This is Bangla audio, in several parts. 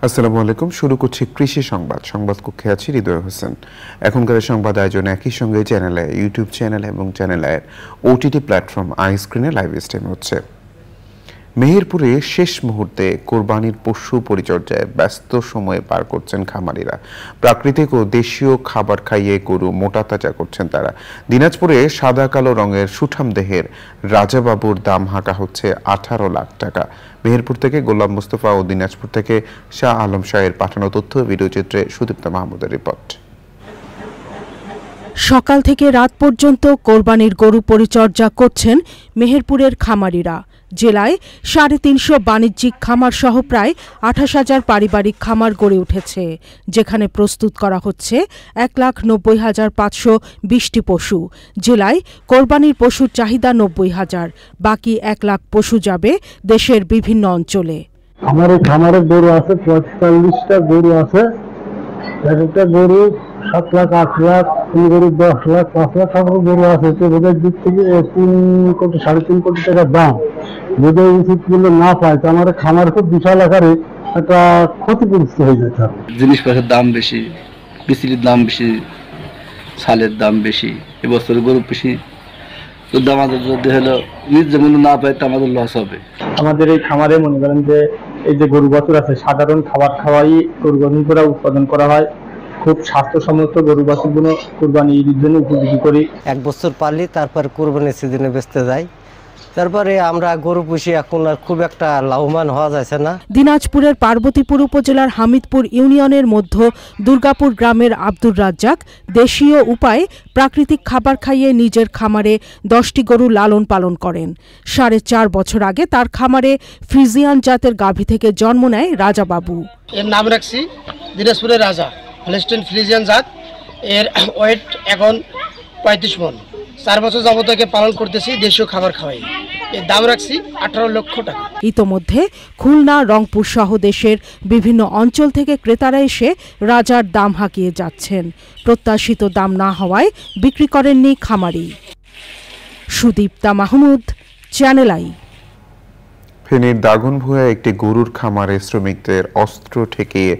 আসসালামু আলাইকুম। শুরু করছি কৃষি সংবাদ কক্ষে আছি হৃদয় হোসেন। এখনকার সংবাদ আয়োজন একই সঙ্গে চ্যানেলে, ইউটিউব চ্যানেলে এবং চ্যানেলের ওটিটি প্ল্যাটফর্ম আইস্ক্রিনে লাইভ স্ট্রিম হচ্ছে। মেহেরপুরে শেষ মুহূর্তে কোরবানির পশু পরিচর্যায় ব্যস্ত সময়ে পার করছেন খামারিরা। প্রাকৃতিক ও দেশীয় খাবার খাইয়ে গরু মোটা তাজা করছেন তারা। দিনাজপুরে সাদা কালো রঙের সুঠাম দেহের রাজাবাবুর দাম হাঁকা হচ্ছে 18 লাখ টাকা। মেহেরপুর থেকে গোলাম মুস্তফা ও দিনাজপুর থেকে শাহ আলম শাহের পাঠানো তথ্য ভিডিওচিত্রে সুদীপ্তা মাহমুদের রিপোর্ট। সকাল থেকে রাত পর্যন্ত কোরবানির গরু পরিচর্যা করছেন মেহেরপুরের খামারিরা। জেলায় 350 বাণিজ্যিক খামার সহ প্রায় 28,000 পারিবারিক খামার গড়ে উঠেছে, যেখানে প্রস্তুত করা হচ্ছে 1,90,520টি পশু। জেলায় কোরবানির পশুর চাহিদা 90,000, বাকি 1 লাখ পশু যাবে দেশের বিভিন্ন অঞ্চলে। খামারে গরু আছে 45টা গরু আছে, একটা গরু 7 লাখ 8 লাখ, কোন গরু 10 লাখ 5 লাখ টাকার গরু আছে। তো ওদের দিক থেকে 3 কোটি 3.5 কোটি টাকার দাম যদি উচিত মূল্য না পায় তো আমার খামার খুব বিশাল আকারে একটা ক্ষতিগ্রস্ত হয়ে যেতে হবে। জিনিসপত্রের দাম বেশি, বিচলির দাম বেশি, সালের দাম বেশি, এবছর গরু বেশি, তো আমাদের যদি হলো নিজ মূল্য না পায় তো আমাদের লস হবে। আমাদের এই খামারে মনে করেন যে এই যে গরু বাছুর আছে, সাধারণ খাবার খাওয়াই গরু বাছুর উৎপাদন করা হয়। খুব স্বাস্থ্যসম্মত গরু বাছুরগুলো কুরবানির জন্য উপযোগী করি। 1 বছর পারলে তারপর কুরবানির সিজনে বেচতে যাই। তারপরে আমরা গরু পুষি, এখন আর খুব একটা লাভবান হওয়া যাচ্ছে না। দিনাজপুরের পার্বতীপুর উপজেলার হামিদপুর ইউনিয়নের মধ্য দুর্গাপুর গ্রামের আব্দুর রাজ্জাক দেশীয় উপায়ে প্রাকৃতিক খাবার খাইয়ে নিজের খামারে 10টি গরু লালন পালন করেন। 4.5 বছর আগে তার খামারে ফ্রিজিয়ান জাতের গাভী থেকে জন্ম নেয় রাজাবাবু। এর নাম রাখছি দিনাজপুরের রাজা, হলস্টেইন ফ্রিজিয়ান জাত। এর ওয়েট এখন 35 মণ। 4 বছর যাবত একে পালন করতেছি, দেশীয় খাবার খাওয়াই। এর দাম রাখছি 18 লক্ষ টাকা। ইতোমধ্যে খুলনা, রংপুর সহ দেশের বিভিন্ন অঞ্চল থেকে ক্রেতারা এসে রাজার দাম হাঁকিয়ে যাচ্ছেন। প্রত্যাশিত দাম না হওয়ায় বিক্রি করেননি খামারি। Sudipta Mahmud, channel I. ফেনীর দাগনভূঞায় একটি গরুর খামারে শ্রমিকদের অস্ত্র ঠেকিয়ে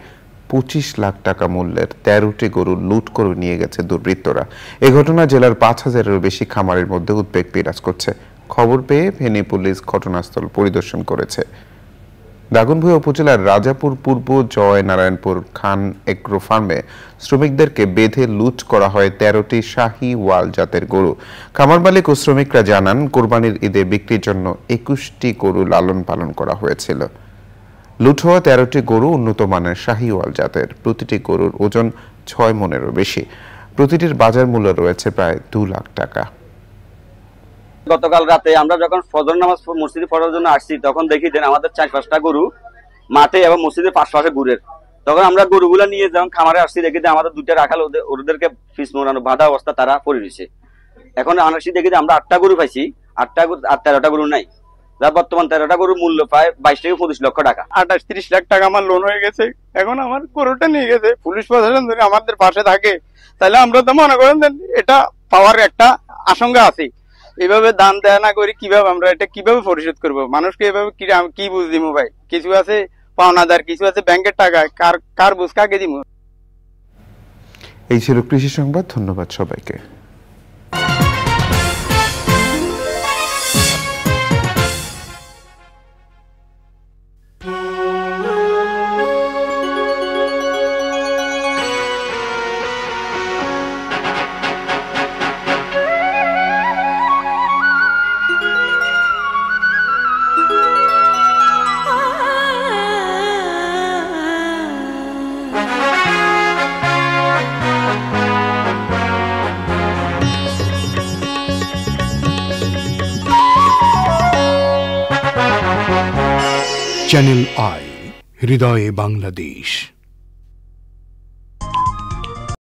25 লাখ টাকা মূল্যের 13টি গরু লুট করে নিয়ে গেছে দুর্বৃত্তরা। এ ঘটনা জেলার 5,000-এরও বেশি খামারের মধ্যে উদ্বেগ বিরাজ করছে। খবর পেয়ে ফেনী পুলিশ ঘটনাস্থল পরিদর্শন করেছে। দাগনভূঞা উপজেলার রাজাপুর পূর্ব জয়নারায়ণপুর খান এগ্রো ফার্মে শ্রমিকদেরকে বেঁধে লুট করা হয় 13টি শাহী ওয়াল জাতের গরু। খামার মালিক ও শ্রমিকরা জানান, কোরবানির ঈদে বিক্রির জন্য 21টি গরু লালন পালন করা হয়েছিল। লুট হওয়া 13টি গরু উন্নত মানের শাহীওয়াল জাতের। প্রতিটি গরুর ওজন 6 মণেরও বেশি। প্রতিটির বাজার মূল্য রয়েছে প্রায় 2 লাখ টাকা। গতকাল রাতে আমরা যখন ফজর নামাজ মসজিদে পড়ার জন্য আসছি, তখন দেখি দেন আমাদের 4-5টা গরু মাঠে এবং মসজিদের পাশে ঘুরে। তখন আমরা গরুগুলা নিয়ে যখন খামারে আসছি, দেখি যে আমাদের 2টা রাখাল ওদেরকে ফিস মোড়ানো বাঁধা অবস্থা তারা পড়ে রয়েছে। এখন আসছি দেখি যে আমরা 8টা গরু পাইছি, 8টা গরু আর 13টা গরু নাই। যার বর্তমান 13টা গরুর মূল্য প্রায় 22 থেকে 25 লক্ষ টাকা। 28-30 লাখ টাকা আমার লোন হয়ে গেছে। এখন আমার গরুটা নিয়ে গেছে। পুলিশ প্রশাসন যদি আমাদের পাশে থাকে তাহলে আমরা তো মনে করেন এটা পাওয়ার একটা আশঙ্কা আছে। এভাবে দান দেয়া না করি কিভাবে আমরা এটা কিভাবে পরিশোধ করবো? মানুষকে এভাবে কি বুঝ দিমু ভাই? কিছু আছে পাওনাদার, কিছু আছে ব্যাংকের টাকা, কার বুঝ কাকে দিমু? এই ছিল কৃষি সংবাদ। ধন্যবাদ সবাইকে। চ্যানেল আই, হৃদয়ে বাংলাদেশ।